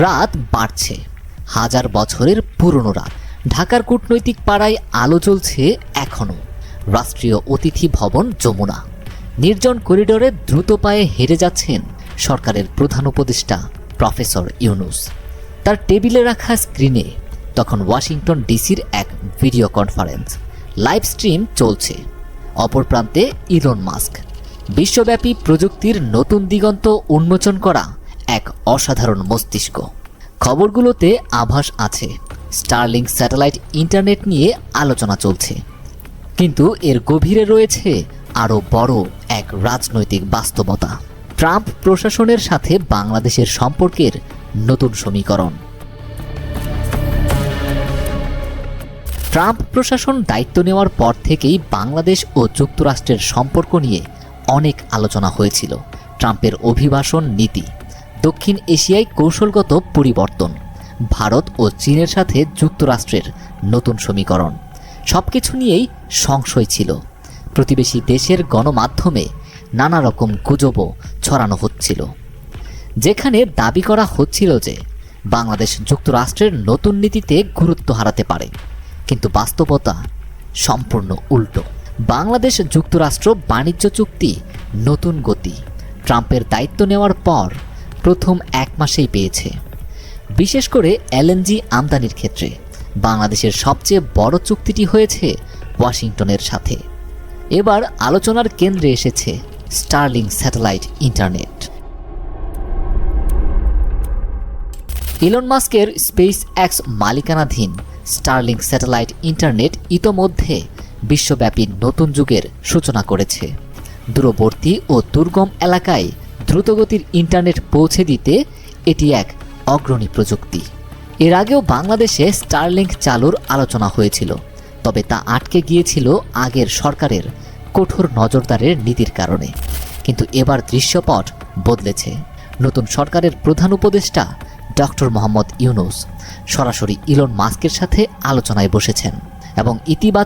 রাত বাড়ছে, হাজার বছরের পুরনো রাত। ঢাকার কূটনৈতিক পাড়ায় আলো জ্বলছে এখনও। রাষ্ট্রীয় অতিথি ভবন যমুনা। নির্জন করিডোরে দ্রুত পায়ে হেঁটে যাচ্ছেন সরকারের প্রধান উপদেষ্টা প্রফেসর ইউনূস। তার টেবিলে রাখা স্ক্রিনে তখন ওয়াশিংটন ডিসির এক ভিডিও কনফারেন্স লাইভ স্ট্রিম চলছে। অপর প্রান্তে ইলন মাস্ক, বিশ্বব্যাপী প্রযুক্তির নতুন দিগন্ত উন্মোচন করা এক অসাধারণ মস্তিষ্ক। খবরগুলোতে আভাস আছে স্টারলিংক স্যাটেলাইট ইন্টারনেট নিয়ে আলোচনা চলছে, কিন্তু এর গভীরে রয়েছে আরও বড় এক রাজনৈতিক বাস্তবতা। ট্রাম্প প্রশাসনের সাথে বাংলাদেশের সম্পর্কের নতুন সমীকরণ। ট্রাম্প প্রশাসন দায়িত্ব নেওয়ার পর থেকেই বাংলাদেশ ও যুক্তরাষ্ট্রের সম্পর্ক নিয়ে অনেক আলোচনা হয়েছিল। ট্রাম্পের অভিবাসন নীতি, দক্ষিণ এশিয়ায় কৌশলগত পরিবর্তন, ভারত ও চীনের সাথে যুক্তরাষ্ট্রের নতুন সমীকরণ, সবকিছু নিয়েই সংশয় ছিল। প্রতিবেশী দেশের গণমাধ্যমে নানা রকম গুজবও ছড়ানো হচ্ছিল, যেখানে দাবি করা হচ্ছিল যে বাংলাদেশ যুক্তরাষ্ট্রের নতুন নীতিতে গুরুত্ব হারাতে পারে, কিন্তু বাস্তবতা সম্পূর্ণ উল্টো। বাংলাদেশ যুক্তরাষ্ট্র বাণিজ্য চুক্তি নতুন গতি ট্রাম্পের দায়িত্ব নেওয়ার পর প্রথম এক মাসেই পেয়েছে। বিশেষ করে এলএনজি আমদানির ক্ষেত্রে বাংলাদেশের সবচেয়ে বড় চুক্তিটি হয়েছে ওয়াশিংটনের সাথে। এবার আলোচনার কেন্দ্রে এসেছে স্টারলিংক স্যাটেলাইট ইন্টারনেট। ইলন মাস্কের স্পেস এক্স মালিকানাধীন স্টারলিংক স্যাটেলাইট ইন্টারনেট ইতোমধ্যে বিশ্বব্যাপী নতুন যুগের সূচনা করেছে। দূরবর্তী ও দুর্গম এলাকায় দ্রুতগতির ইন্টারনেট পৌঁছে দিতে এটি এক অগ্রণী প্রযুক্তি। এর আগেও বাংলাদেশে স্টারলিংক চালুর আলোচনা হয়েছিল, তবে তা আটকে গিয়েছিল আগের সরকারের কঠোর নজরদারির নীতির কারণে। কিন্তু এবার দৃশ্যপট বদলেছে। নতুন সরকারের প্রধান উপদেষ্টা ডক্টর মোহাম্মদ ইউনূস সরাসরি ইলন মাস্কের সাথে আলোচনায় বসেছেন এবং ইতিবাচক